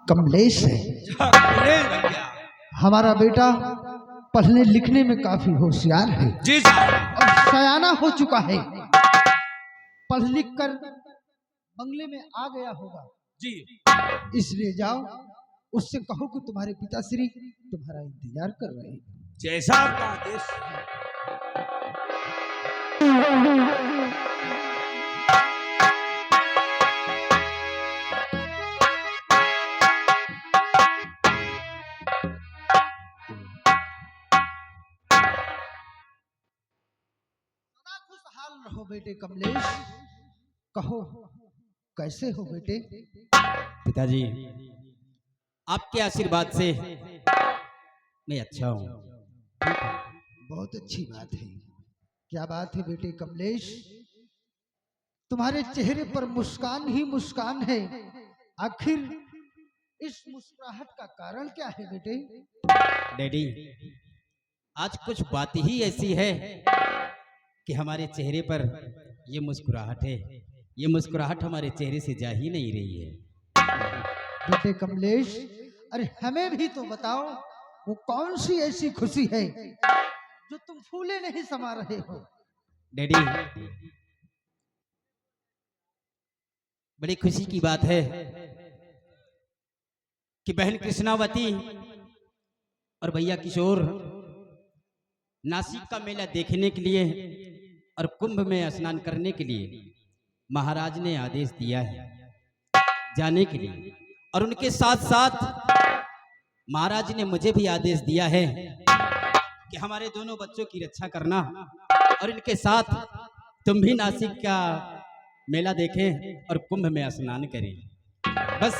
कमलेश है। हमारा बेटा पढ़ने लिखने में काफी होशियार है जी और सयाना हो चुका है। पढ़ लिख कर बंगले में आ गया होगा जी। इसलिए जाओ उससे कहो कि तुम्हारे पिताश्री तुम्हारा इंतजार कर रहे हैं। जैसा आपका आदेश। सदा खुशहाल रहो बेटे कमलेश। कहो कैसे हो बेटे? पिताजी, आपके आशीर्वाद से मैं अच्छा हूँ। बहुत अच्छी बात है। क्या बात है बेटे कमलेश? तुम्हारे चेहरे पर मुस्कान ही मुस्कान है। आखिर इस मुस्कुराहट का कारण क्या है बेटे? डैडी, आज कुछ बात ही ऐसी है कि हमारे चेहरे पर ये मुस्कुराहट है। ये मुस्कुराहट हमारे चेहरे से जा ही नहीं रही है। बेटे कमलेश, अरे हमें भी तो बताओ वो कौन सी ऐसी खुशी है जो तुम फूले नहीं समा रहे हो? डैडी, बड़ी खुशी की बात है कि बहन कृष्णावती और भैया किशोर नासिक का मेला देखने के लिए और कुंभ में स्नान करने के लिए महाराज ने आदेश दिया है जाने के लिए। और उनके साथ साथ महाराज ने मुझे भी आदेश दिया है कि हमारे दोनों बच्चों की रक्षा करना और इनके साथ तुम भी नासिक का मेला देखें और कुंभ में स्नान करें। बस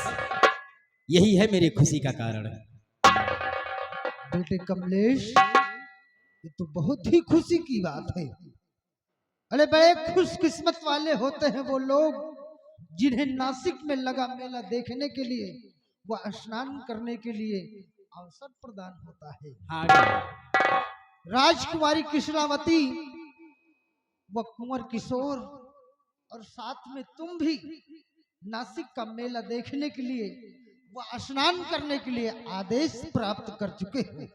यही है मेरी खुशी का कारण। बेटे कमलेश, ये तो बहुत ही खुशी की बात है। अरे बड़े खुशकिस्मत वाले होते हैं वो लोग जिन्हें नासिक में लगा मेला देखने के लिए व स्नान करने के लिए अवसर प्रदान होता है। हाँ, राजकुमारी कृष्णावती व कुंवर किशोर और साथ में तुम भी नासिक का मेला देखने के लिए व स्नान करने के लिए आदेश प्राप्त कर चुके हो।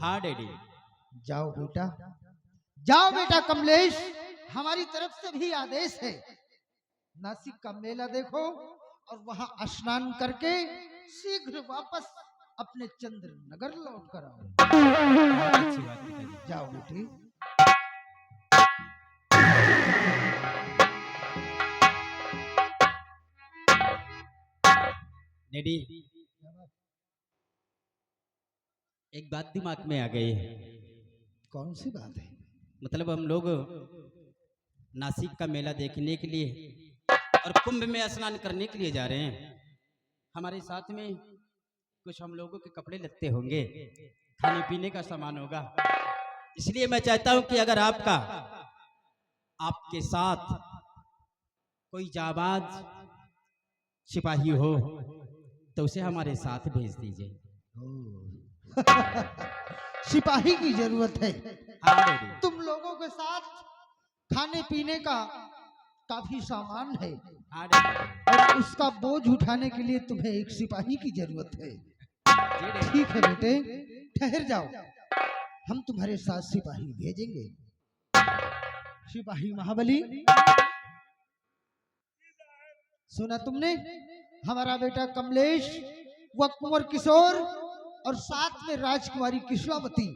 हाँ डैडी। जाओ बेटा, जाओ बेटा कमलेश, हमारी तरफ से भी आदेश है। नासिक का मेला देखो और वहां स्नान करके शीघ्र वापस अपने चंद्र नगर लौट कर आओ। अच्छी बात पिताजी। जाओ बेटी। डैडी, एक बात दिमाग में आ गई है। कौन सी बात है? मतलब हम लोग नासिक का मेला देखने के लिए और कुंभ में स्नान करने के लिए जा रहे हैं। हमारे साथ में कुछ हम लोगों के कपड़े लत्ते होंगे, खाने पीने का सामान होगा। इसलिए मैं चाहता हूं कि अगर आपके साथ कोई जाबाज सिपाही हो तो उसे हमारे साथ भेज दीजिए। सिपाही की जरूरत है। हाँ डैडी। तुम लोगों के साथ खाने पीने का काफी सामान है हाँ डैडी। और उसका बोझ उठाने के लिए तुम्हें एक सिपाही की जरूरत है। जी डैडी। ठीक है बेटे, ठहर जाओ, हम तुम्हारे साथ सिपाही भेजेंगे। सिपाही महाबली, सुना तुमने? हमारा बेटा कमलेश व कुंवर किशोर और साथ में राजकुमारी कृष्णावती,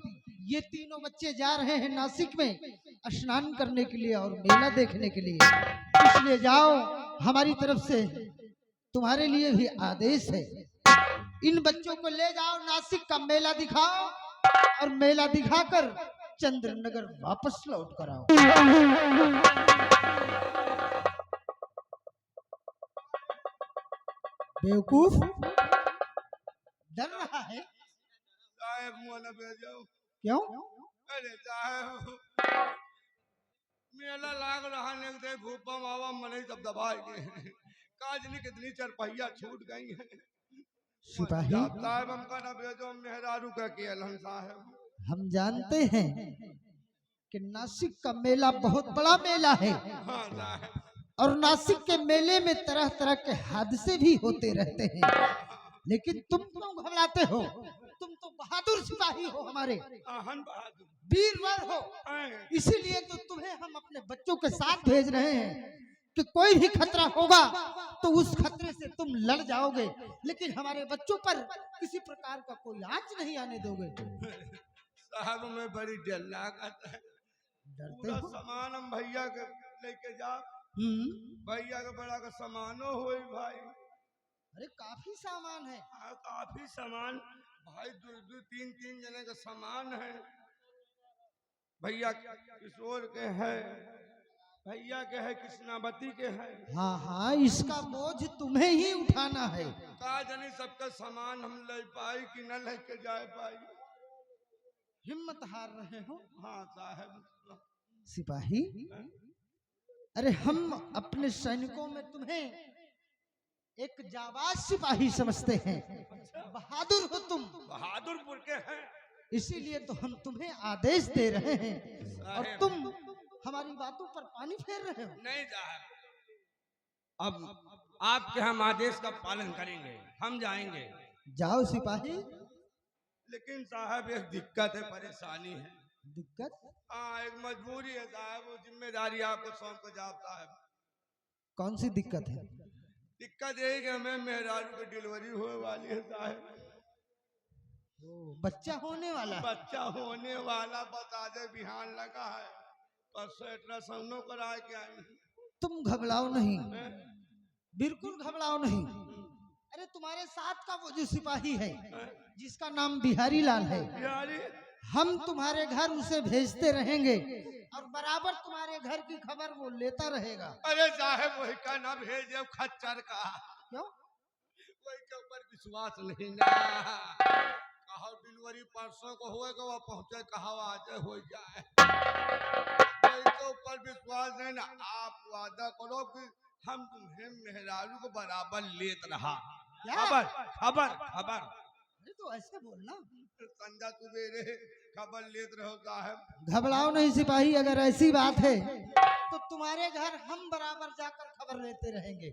ये तीनों बच्चे जा रहे हैं नासिक में स्नान करने के लिए और मेला देखने के लिए। इसलिए जाओ, हमारी तरफ से तुम्हारे लिए भी आदेश है। इन बच्चों को ले जाओ, नासिक का मेला दिखाओ और मेला दिखाकर चंद्रनगर वापस लौट कर आओ। बेवकूफ, डर रहा है? साहेब मुँह न भेजो। क्यों? अरे साहेब, मेला लाग रहा ने दे भूपा मावा मने सब दबाए गए हैं। काजनी कितनी चरपहिया छूट गई है। सिपाही, साहेब हमका न भेजो, मेहरारू का केलन साहेब। हम जानते हैं कि नासिक का मेला बहुत बड़ा मेला है हाँ साहेब। और नासिक के मेले में तरह तरह के हादसे भी होते रहते हैं। लेकिन तुम क्यों घबराते हो? तुम तो बहादुर सिपाही हो, हमारे आहन बहादुर वीरवर हो। हैं। इसीलिए तो तुम्हें हम अपने बच्चों के साथ भेज रहे हैं कि कोई भी खतरा होगा तो उस खतरे से तुम लड़ जाओगे, लेकिन हमारे बच्चों पर किसी प्रकार का कोई आंच नहीं आने दोगे। साहब में बड़ी डर लागत है। डरते पूरा हो? सामान हम भैया के लेके जा, भैया के बड़ा का सामानो हो भाई। अरे काफी सामान है। हाँ, काफी सामान भाई, दो दो तीन तीन जने का सामान है। भैया किशोर के है, भैया के है, कृष्णावती के है। हाँ हाँ, इसका बोझ तुम्हें ही उठाना है। का जानी सबका सामान हम ले पाई कि न लेके जाए पाई। हिम्मत हार रहे हो हाँ साहब। सिपाही। अरे हम अपने सैनिकों में तुम्हें एक जाबाज सिपाही समझते हैं, बहादुर हो तुम, बहादुरपुर के हैं। इसीलिए तो हम तुम्हें आदेश दे रहे हैं और तुम हमारी बातों पर पानी फेर रहे हो। नहीं साहब, अब आपके हम आदेश का पालन करेंगे, हम जाएंगे। जाओ सिपाही। लेकिन साहब एक दिक्कत है, परेशानी है। दिक्कत? हाँ, एक मजबूरी है साहब, वो जिम्मेदारी आपको सौंप को जाता है। कौन सी दिक्कत है? दिक्कत यही कि हमें मेहरारू की डिलीवरी होने वाली है साहब। बच्चा होने वाला है। बच्चा होने वाला, बता दे बिहान लगा है, परसों अल्ट्रासाउंड करा के आए। तुम घबराओ नहीं, बिल्कुल घबराओ नहीं। अरे तुम्हारे साथ का वो जो सिपाही है जिसका नाम बिहारी लाल है, बिहारी, हम तुम्हारे घर उसे भेजते रहेंगे और बराबर तुम्हारे घर की खबर वो लेता रहेगा। अरे साहब वही का ना भेजे, खच्चर का। क्यों? वही के ऊपर विश्वास नहीं ना। कहा डिलीवरी परसों को होएगा, वो पहुंचे, कहा आज हो जाए। वही के ऊपर विश्वास नहीं ना। आप वादा करो कि हम तुम्हें मेहरारू को बराबर लेत रहा। खबर खबर खबर। अरे तो ऐसे बोलना। संजा सुबेरे खबर लेत रहो साहब। घबराओ नहीं सिपाही, अगर ऐसी बात है तो तुम्हारे घर हम बराबर जाकर खबर लेते रहेंगे।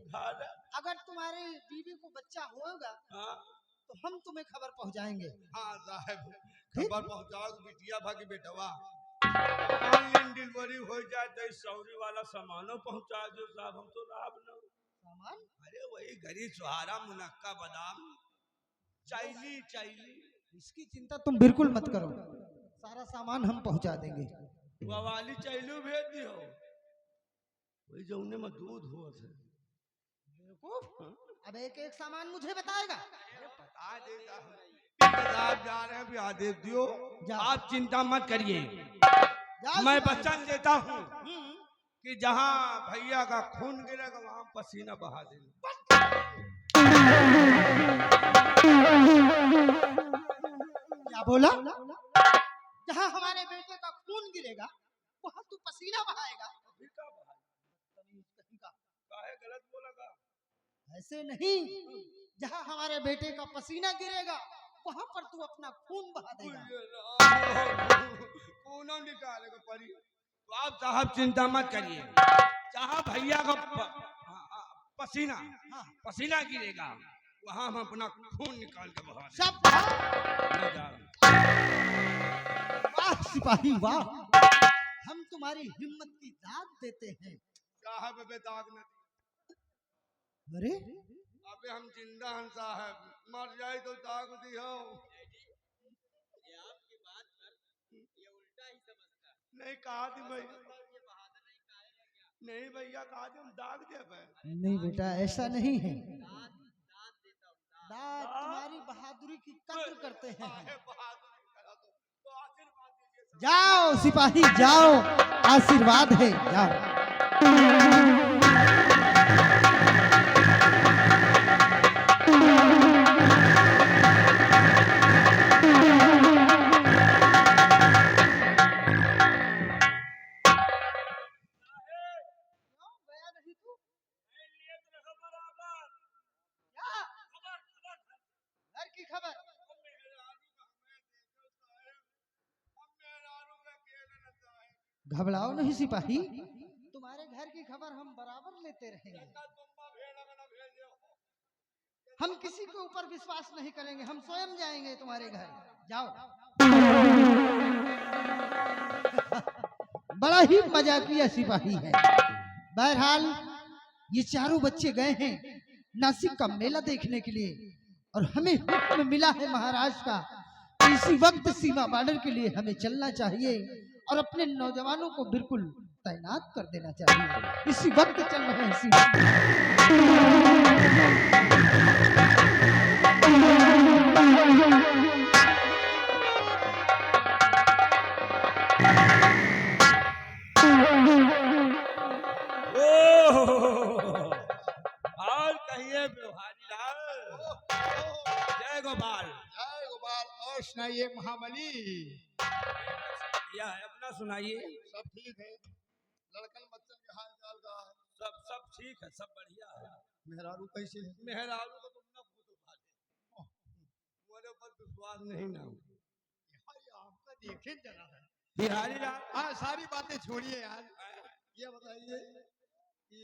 अगर तुम्हारी बीवी को बच्चा होगा तो हम तुम्हें खबर पहुंचाएंगे। हाँ साहब, खबर पहुंचाओ बिटिया भागी बेटवा। ऑनलाइन डिलीवरी हो जाए तो सौरी वाला सामानो पहुंचा दो साहब, हम तो लाभ न सामान। अरे वही घड़ी सुहारा, मुनक्का, बादाम, चाइली चाइली। इसकी चिंता तुम बिल्कुल मत करो, सारा सामान हम पहुंचा देंगे। वाली चाइलो भेज दियो, वही जौने में दूध हो थे। अब एक एक सामान मुझे बताएगा। बता देता हूँ। आप जा रहे हैं भी आदेश दियो, आप चिंता मत करिए। मैं वचन देता हूँ कि जहाँ भैया का खून गिरेगा वहाँ पसीना बहा देगा। क्या बोला? जहाँ हमारे बेटे का खून गिरेगा वहाँ तू पसीना बहाएगा? गलत बोला का? ऐसे नहीं, जहाँ हमारे बेटे का पसीना गिरेगा वहाँ पर तू अपना खून बहा देगा। खून निकालेगा परी। तो आप साहब चिंता मत करिए, जहाँ भैया का पसीना पसीना गिरेगा वहाँ हम अपना खून निकाल के बहा देंगे। वाह सिपाही वाह, हम तुम्हारी हिम्मत की दाद देते हैं। साहब बेदाग न, अरे अबे हम जिंदा हैं साहब, मर जाए तो दाग दियो। नहीं कहा थी भाई, नहीं भैया कहा थी हम दाग दे। नहीं बेटा ऐसा नहीं है, दाद तुम्हारी बहादुरी की कद्र करते हैं। जाओ सिपाही जाओ, आशीर्वाद है, जाओ। घबराओ नहीं सिपाही, तुम्हारे घर की खबर हम बराबर लेते रहेंगे। हम किसी के ऊपर विश्वास नहीं करेंगे, हम स्वयं जाएंगे तुम्हारे घर। जाओ। बड़ा ही मजाकिया सिपाही है। बहरहाल ये चारों बच्चे गए हैं नासिक का मेला देखने के लिए और हमें हुक्म मिला है महाराज का, इसी वक्त सीमा बॉर्डर के लिए हमें चलना चाहिए और अपने नौजवानों को बिल्कुल तैनात कर देना चाहिए। इसी वक्त चल रहे हैं सीमा। और कहिए व्यवहारी लाल। जय गोपाल। जय गोपाल। और सुनाइए महाबली। यह है अपना सुनाइए। सब ठीक है? लड़कन बच्चन के हाल चाल का सब ठीक है, सब बढ़िया है। मेहरारू कैसे है? मेहरारू को तुम ना फूट उठा दे, तुम्हारे ऊपर विश्वास नहीं ना हो। आपका देखे जरा है बिहारी लाल। हाँ, सारी बातें छोड़िए यार। ये बताइए कि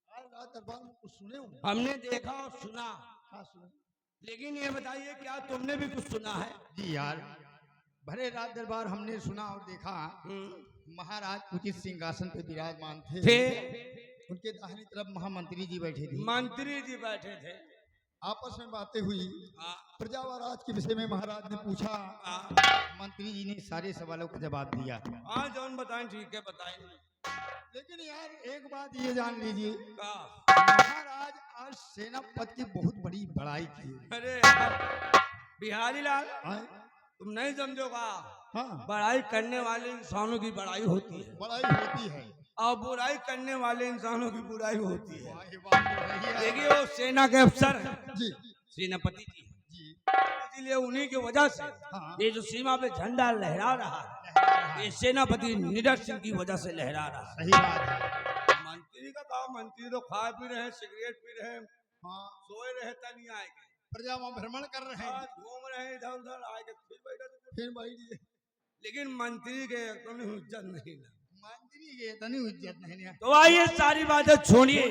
आज रात दरबार में कुछ सुने हो? हमने देखा और सुना। हाँ सुने। लेकिन ये बताइए क्या तुमने भी कुछ सुना है? जी यार, भरे रात दरबार हमने सुना और देखा। महाराज उचित सिंहासन पे विराजमान थे। उनके दाहिनी तरफ महामंत्री जी बैठे थे। मंत्री जी बैठे थे। आपस में बातें हुई। प्रजा व राज के विषय में महाराज ने पूछा। मंत्री जी ने सारे सवालों का जवाब दिया। हाँ जौन बताएं ठीक है, बताएं। लेकिन यार एक बात ये जान लीजिए, का महाराज आज सेनापति की बहुत बड़ी बड़ाई की। अरे बिहारी लाल, तुम नहीं समझोगा। हाँ, बड़ाई करने वाले इंसानों की बड़ाई होती है बड़ाई होती है और बुराई करने वाले इंसानों की बुराई होती है। ये बात तो सही है। देखिए वो सेना के अफसर हैं, जी सेनापति जी हैं। जी। इसीलिए उन्हीं की वजह से हाँ। ये जो सीमा पे झंडा लहरा रहा है, ये सेनापति निडर सिंह की वजह से लहरा रहा है। सही बात है। मंत्री का काम, मंत्री तो खा पी रहे हैं, सिगरेट पी रहे हैं, हाँ, सोए रहे नहीं आएंगे। प्रजा वहाँ भ्रमण कर रहे हैं। आज घूम रहे हैं इधर उधर, आएंगे फिर बैठे। फिर भाई लेकिन मंत्री के कोई इज्जत नहीं ना। मंत्री के इतनी इज्जत नहीं है। तो आइए सारी बातें छोड़िए,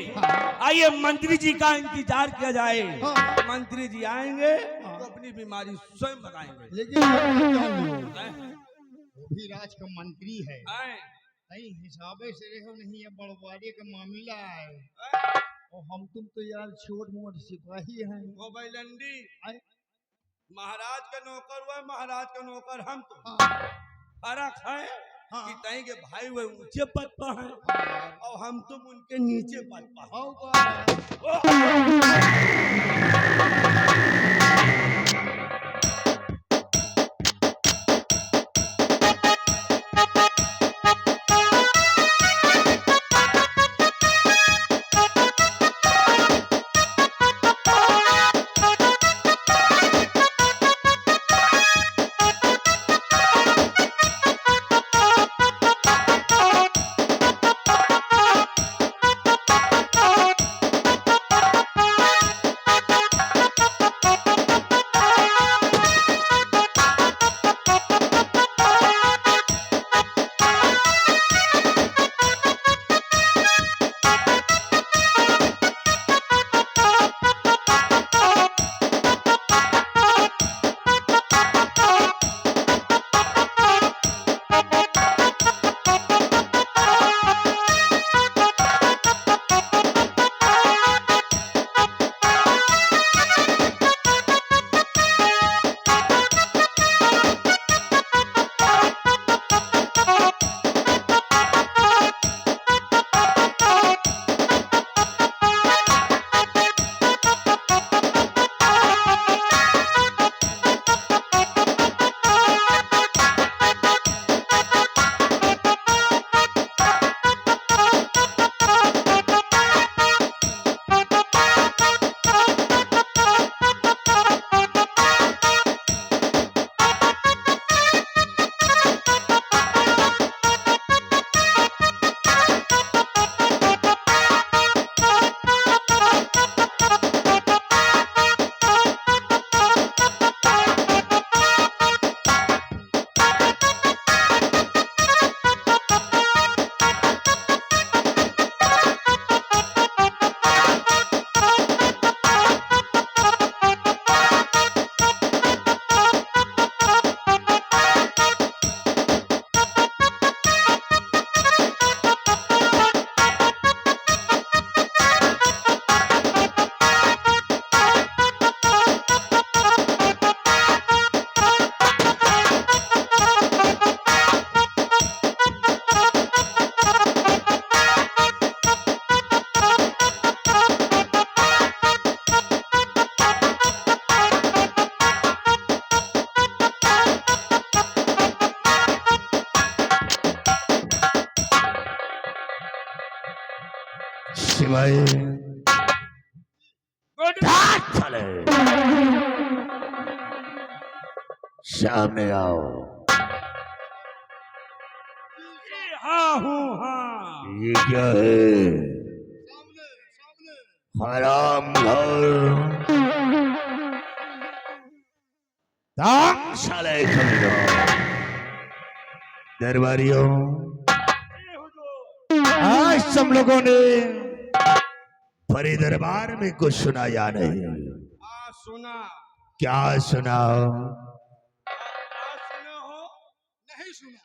आइए मंत्री जी का इंतजार किया जाए। हाँ। मंत्री जी आएंगे तो अपनी बीमारी स्वयं बताएंगे। लेकिन वो भी राज का मंत्री है। नहीं हिसाबे से रहो, नहीं है बड़वाड़े का मामला है। और हम तुम तो यार छोट मोट सिपाही हैं। वो बैलंडी आए। महाराज का नौकर हुआ, महाराज का नौकर हम तो। हाँ। फर्क है हाँ। कि तई के भाई वो ऊंचे पद पर हैं और हम तुम उनके नीचे पद पर हैं। हाँ, आए क्या चले सामने आओ। हाँ हूँ हाँ। ये क्या है? हराम घर साले दरबारियों, आज तुम लोगों ने परी दरबार में कुछ सुना या नहीं? हाँ सुना। क्या सुना? सुना हो? नहीं सुना।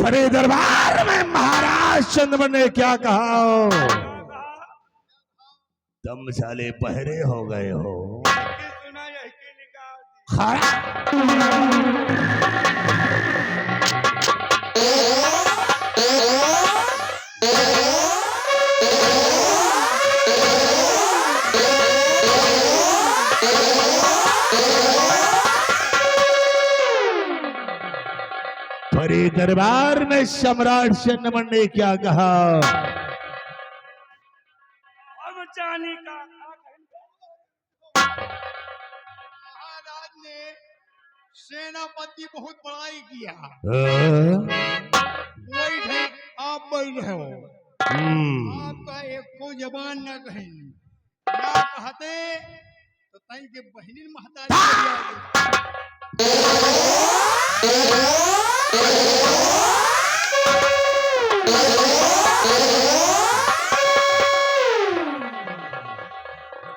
परी दरबार में महाराज चंद्रमन ने क्या कहा? तुम साले पहरे हो गए हो। सुना यही की निकाल। परी दरबार में सम्राट चंद्रमन ने क्या कहा? अब जाने का महाराज ने सेनापति बहुत बड़ाई किया। वही थे आप बोल रहे हो। आपका एक को जबान न कहीं ना कहते तो तई के बहनी महतारी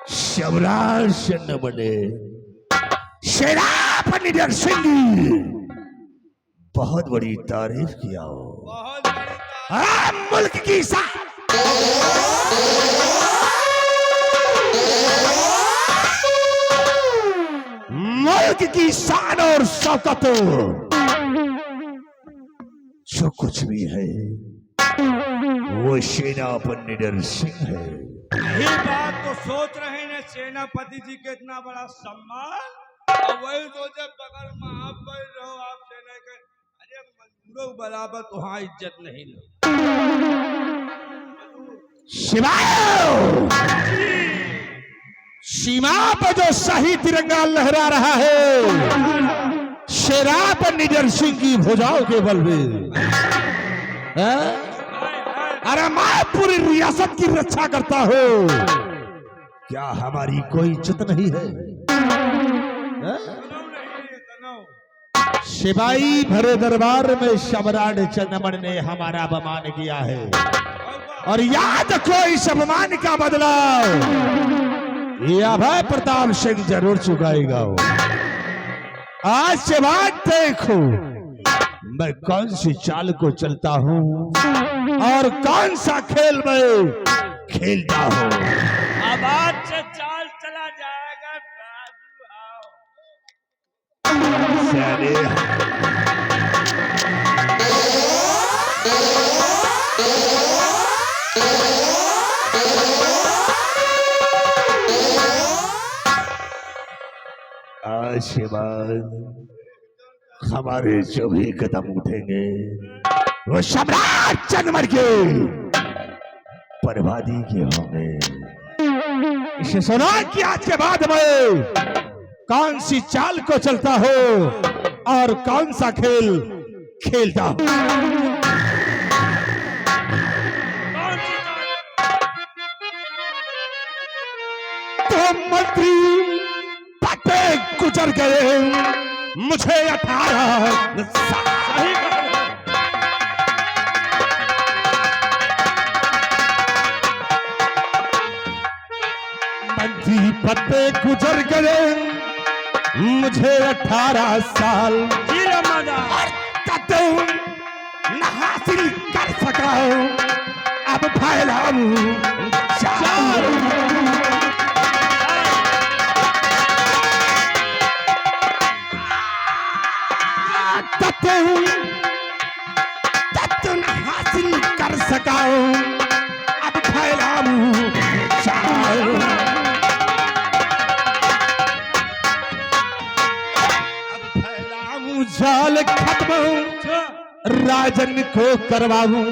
सम्राट चंद्रमन ने सेनापति निडर सिंह की बहुत बड़ी तारीफ किया हो। बहुत बड़ी तारीफ। मुल्क की मुल्क की शान और शौकत जो कुछ भी है वो सेनापति निडर सिंह है। यही बात तो सोच रहे हैं सेनापति जी के इतना बड़ा सम्मान और वही सोचे बगल में आप बैठ रहो आप सेना के अरे मजदूरों बराबर तो हाँ इज्जत नहीं लो। सीमा पर जो शाही तिरंगा लहरा रहा है सेनापति निडर सिंह की भुजाओं के बल पे। अरे मैं पूरी रियासत की रक्षा करता हूँ, क्या हमारी कोई इज्जत नहीं है? सिपाही भरे दरबार में सम्राट चंद्रमन ने हमारा अपमान किया है और याद कोई इस अपमान का बदला ये अभय प्रताप सिंह जरूर चुकाएगा। आज से बात देखो मैं कौन सी चाल को चलता हूँ और कौन सा खेल में खेलता हूँ। अब आज से चाल चला जाएगा बाबू आओ। आज के बाद हमारे जो भी कदम उठेंगे वो सम्राट चंद्रमन के बर्बादी के होंगे। इसे सुना कि आज के बाद मैं कौन सी चाल को चलता हो और कौन सा खेल खेलता हूं। तो मंत्री पते गुजर गए मुझे 18 मंत्री पते गुजर गए मुझे 18 साल न हासिल कर सका अब फैलाऊं तत्व न हासिल कर सका अब फैलाऊं अब फैलाऊं जाल खत्म राजन को करवाऊं,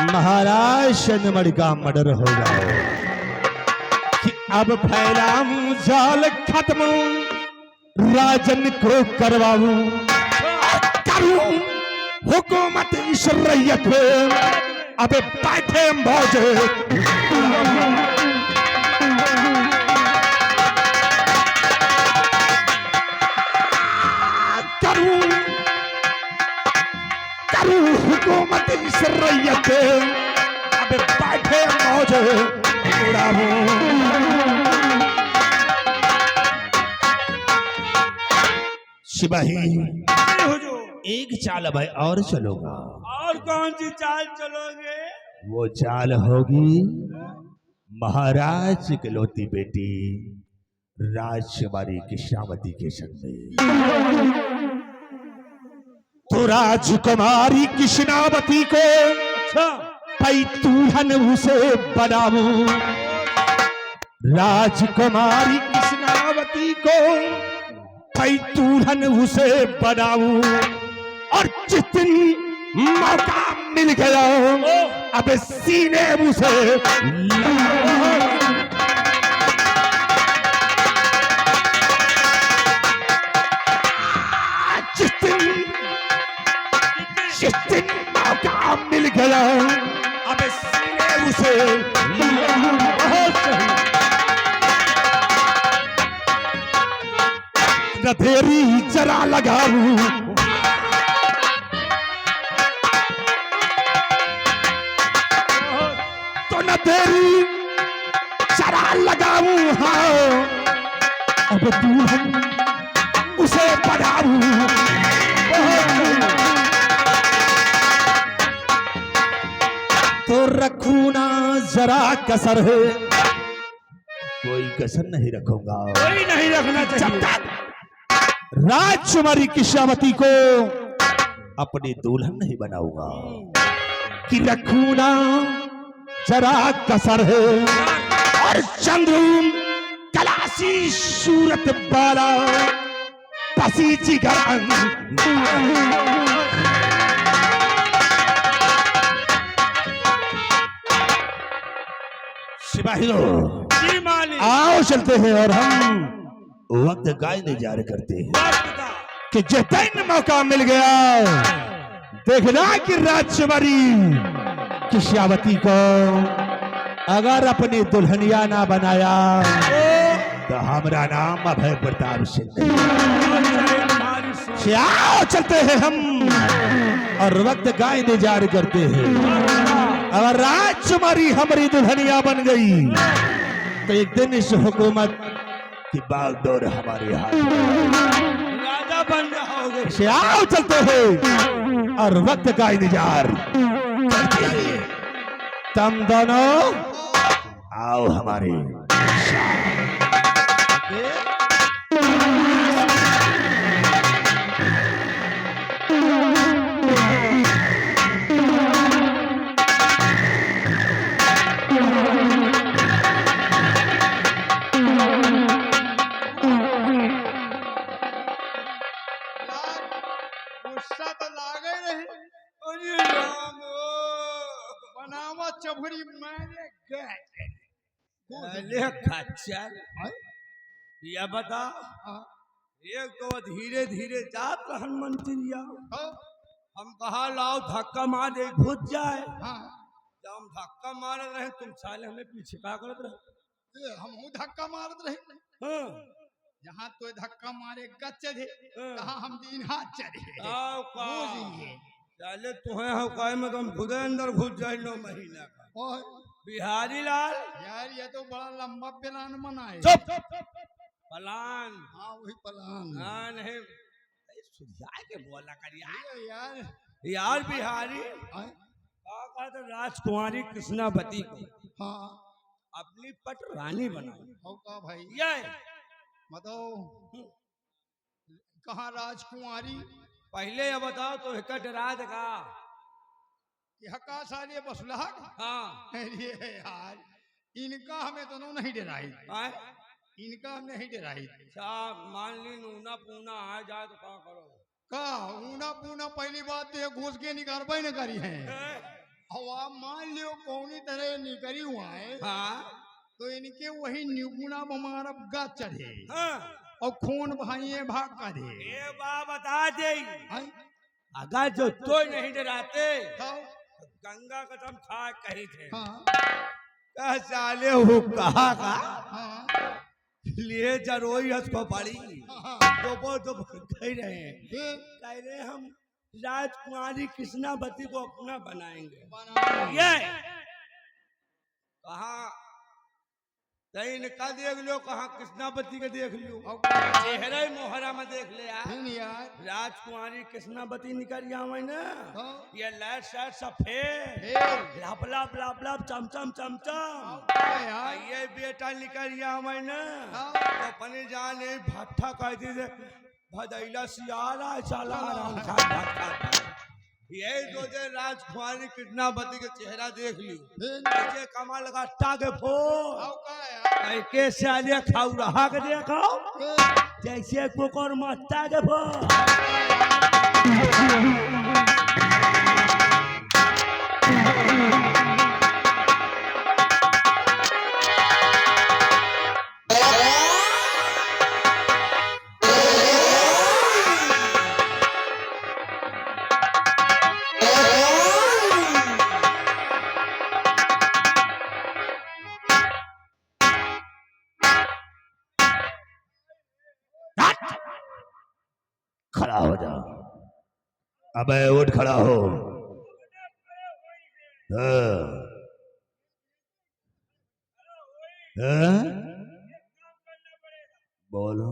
महाराज चंद्रमणि का मर्डर हो जाए, कि अब फैलाऊं जाल खत्म, राजन को करवाऊं, करूं हुकूमत इस रैयत में, अब बैठे मौजे, करूं हुकूमत इस रैयत में, अब बैठे मौजे उड़ाऊं। सिपाही एक चाल भाई और चलोगा, और कौन सी चाल चलोगे? वो चाल होगी महाराज इकलौती बेटी राजकुमारी कृष्णावती के संग में। तो राजकुमारी कृष्णावती को पई दुल्हन उसे बनाऊं, राजकुमारी कृष्णावती को पई दुल्हन उसे बनाऊं, और जिस दिन मौका मिल गया अब सीने उसे जिस दिन मौका मिल गया अब सीने उसे रधेरी जरा लगाऊं, तो न तेरी जरा लगाऊं, हाँ अब दुल्हन उसे बनाऊं, तो रखूं ना जरा कसर है, कोई कसर नहीं रखूंगा, कोई नहीं रखना जब चाहिए। तक राजकुमारी कृष्णावती को अपनी दुल्हन नहीं बनाऊंगा, कि रखूं ना जरा कसर है, और चंद्रुम कलासी सूरत बाला पसी जिगर सिपाहियों जी मालिक। आओ चलते हैं, और हम वक्त गाय इंतजार करते हैं कि जिस दिन मौका मिल गया देखना कि राजकुमारी कृष्णावती को अगर अपनी दुल्हनिया ना बनाया तो हमारा नाम अभय प्रताप सिंह। आओ चलते हैं हम, और वक्त गाय इंतजार करते हैं। अगर राजकुमारी हमारी दुल्हनिया बन गई तो एक दिन इस हुकूमत की बागडोर हमारे हाथ में। राजा बन जाओगे। से आओ चलते हैं, और वक्त का इंतजार करते हैं। तुम दोनों आओ हमारे गुस्सा तो लागे रहे। अरे राम बनावा चभुरी मारे गए। पहले खच्चर या बता, एक तो धीरे धीरे जात रहन मंत्रिया, हम कहा लाओ धक्का मार दे घुस जाए। जब हम धक्का मार रहे तुम साले हमें पीछे का करत रहे। हम धक्का मारत रहे। हाँ, जहाँ तो धक्का मारे गच चढ़े, कहाँ हम दिन हाथ चढ़े। आओ का बुझिए। चाले तुम्हें हम कहे में तुम खुद अंदर घुस जाए 9 महीना का। और बिहारी लाल यार ये तो बड़ा लंबा प्लान बनाए। चुप। पलान। हाँ वही प्लान। हाँ नहीं सुझा के बोला कर यार। यार यार बिहारी हाँ कहा तो राजकुमारी कृष्णावती को हाँ अपनी पट रानी बनाई। हो का भाई ये बताओ कहाँ राजकुमारी पहले ये बताओ तो हिकट रात का। यह का साले बसुलहा का? हाँ अरे यार इनका हमें दोनों नहीं डराई। आए? इनका हम नहीं डराई। अच्छा मान ली नूना पूना आ जाए तो क्या करो? का ऊना पूना पहली बात तो ये घुस के निकारबे न करी है। अब आप मान लियो कौनी तरह निकरी हुआ है हाँ तो इनके वही निगुना हमारा गा चढ़े हाँ और खून भाइये भाग का दे। ये बात बता दे हैं? अगर जो तो नहीं डराते हाँ गंगा कसम खा कही थे हाँ कह साले हो कहा का हाँ लिए जरोई हंसको पड़ी हाँ दो कह रहे हैं फिर कह रहे हम राजकुमारी कृष्णावती को अपना बनाएंगे बना ये कहा तैन का देख लो कहा कृष्णावती के देख लियो और क्या? चेहरा ही मोहरा में देख ले यार फिर यार राजकुमारी कृष्णावती निकल जावे ना हाँ ये लाइट शाइट सफेद फिर लाप लाप लाप लाप चमचम चमचम क्या यार ये बेटा निकल जावे ना हाँ। तो अपने जाने भट्ठा कहती थे भदैला सियारा चला आराम से भट्ठा यही जो जे राजकुमारी कृष्णावती के चेहरा देख लियो फिर ऐसे कमल का टागे फो और क्या यार कैसे आलिया खाऊ रहा के देखो फिर जैसे कुकर मत्ता के फो खड़ा हो जाओ। अबे उठ खड़ा हो। हाँ। हाँ? बोलो।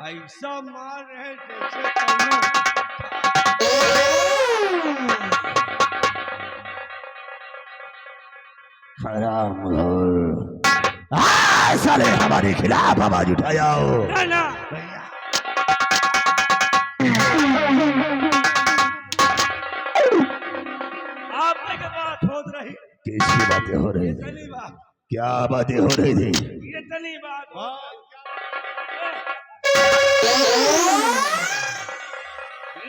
ऐसा मार रहे जैसे कौनो हराम घोर। साले हमारे खिलाफ आवाज उठाओ। ना ना आपने के बात हो रही कैसी बातें हो रही थी? इतनी बात क्या बातें हो रही थी? इतनी बात हो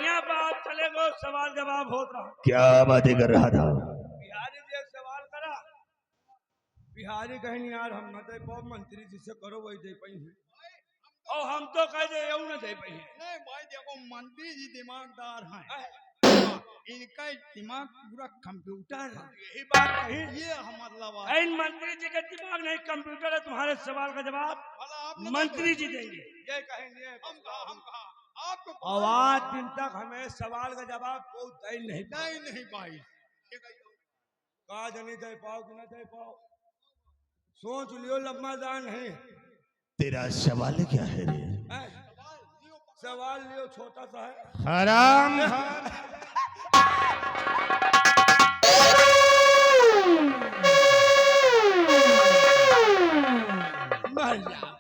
यहाँ बात चलेगा सवाल जवाब होता रहा क्या बातें कर रहा था? बिहारी जी एक सवाल करा बिहारी कहीं यार हम न दे पाओ मंत्री जी से करो वही दे पाई है और हम तो कह दे यूं न दे पाई है नहीं भाई देखो मंत्री जी दिमागदार हैं अह, इनका दिमाग पूरा कंप्यूटर है। यही बात कही ये मतलब है। इन मंत्री जी का दिमाग नहीं कंप्यूटर है तुम्हारे सवाल का जवाब भला आपने मंत्री जी देंगे ये कहेंगे हम कहा आपको और आज दिन तक हमें सवाल का जवाब कोई दे नहीं पाया। नहीं नहीं भाई ये कहियो। कहा नहीं दे पाओ कि न दे पाओ सोच लियो लम्बा दान है तेरा सवाल क्या है रे? सवाल लियो छोटा सा है हराम। मर जाओ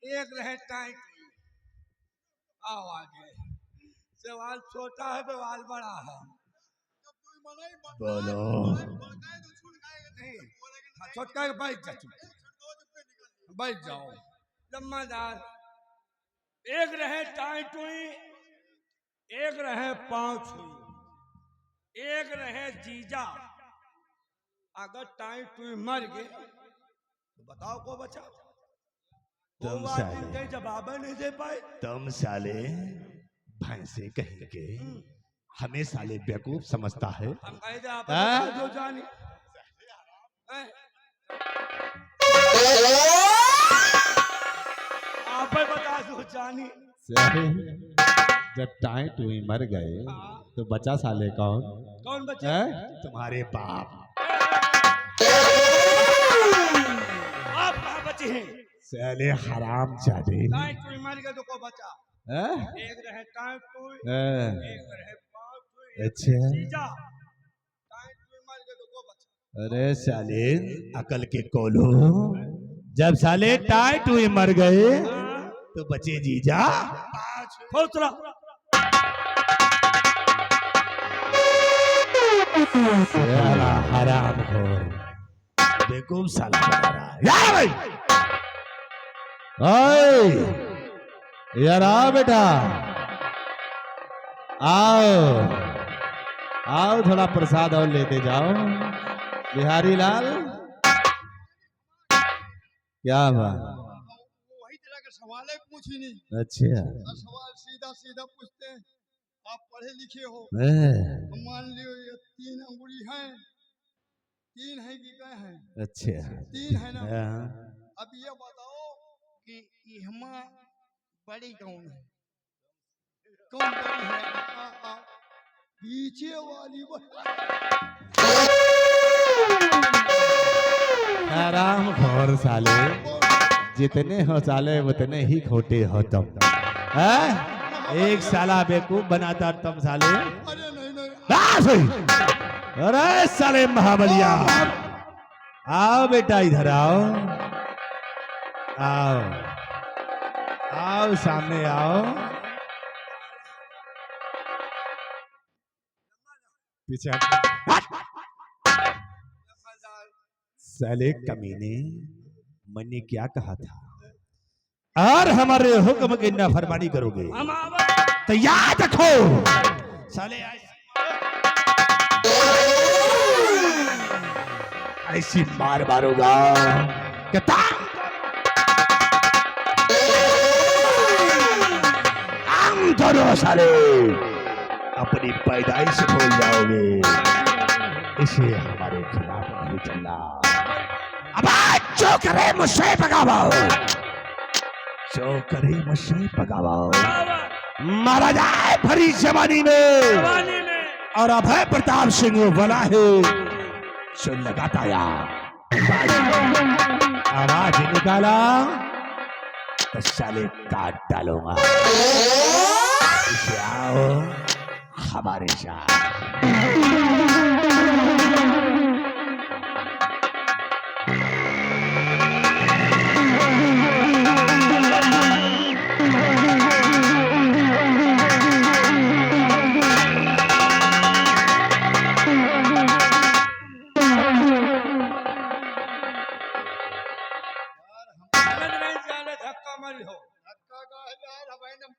एक रहे टाइट आओ आगे सवाल छोटा है सवाल बड़ा है बोलो। नहीं छोटका के बैठ जा चुप बैठ जाओ लम्बादार एक रहे टाइट हुई एक रहे पांव छुई एक रहे जीजा अगर टाइट हुई मर गए तो बताओ को बचा तुम वो साले। आदमी जवाब नहीं दे पाए तुम साले भैंसे कहेंगे हमें साले बेवकूफ समझता है। हम कहे थे आप हाँ? जो जानी आप बता दो जानी जब टाइट हुई मर गए तो बचा साले कौन? कौन बचे हैं? तुम्हारे बाप। बचे हैं। साले हराम जादे। टाइम टू मर गए तो को बचा। हाँ? एक रहे टाइम टू, हाँ, एक रहे पाँच टू, अच्छा। सीधा। टाइम टू मर गए तो को बचा। अरे साले अकल के कोलो, जब साले टाइट हुए मर गए तो बचे जीजा। हौसला। साला हराम खोर, बेवकूफ साला बना रहा है। यार भाई, ओए यार आओ बेटा, आओ आओ, थोड़ा प्रसाद और लेते जाओ। बिहारी लाल, क्या बात? वही तरह के सवाल है, पूछ ही नहीं। अच्छा, सवाल सीधा सीधा पूछते हैं। आप पढ़े लिखे हो, हाँ, मान लियो ये 3 अंगुली हैं। 3 है कि क्या है? अच्छा, 3 है ना। हाँ, अब ये बताओ कि इहमा बड़ी कौन है? कौन बड़ी है? पीछे वाली आराम खोर साले, जितने हो साले उतने ही खोटे हो तुम। हाँ? एक साला बेवकूफ बनाता तुम साले। अरे नहीं नहीं। अरे साले महाबलिया, आओ बेटा इधर आओ, आओ आओ सामने आओ। पीछे साले कमीने, मैंने क्या कहा था? और हमारे हुक्म की नाफरमानी करोगे तो याद रखो साले, ऐसी मार मारूंगा कि हम दोनों साले अपनी पैदाइश भूल जाओगे। इसे हमारे खिलाफ नहीं चलना। अब आज जो करे मुझसे भगाओ, जो करे मुझसे भगाओ, मारा जाए भरी जवानी में। और अभय प्रताप सिंह वाला है जो लगाता यार आवाज निकाला तो साले काट डालूंगा। इसे आओ हमारे साथ।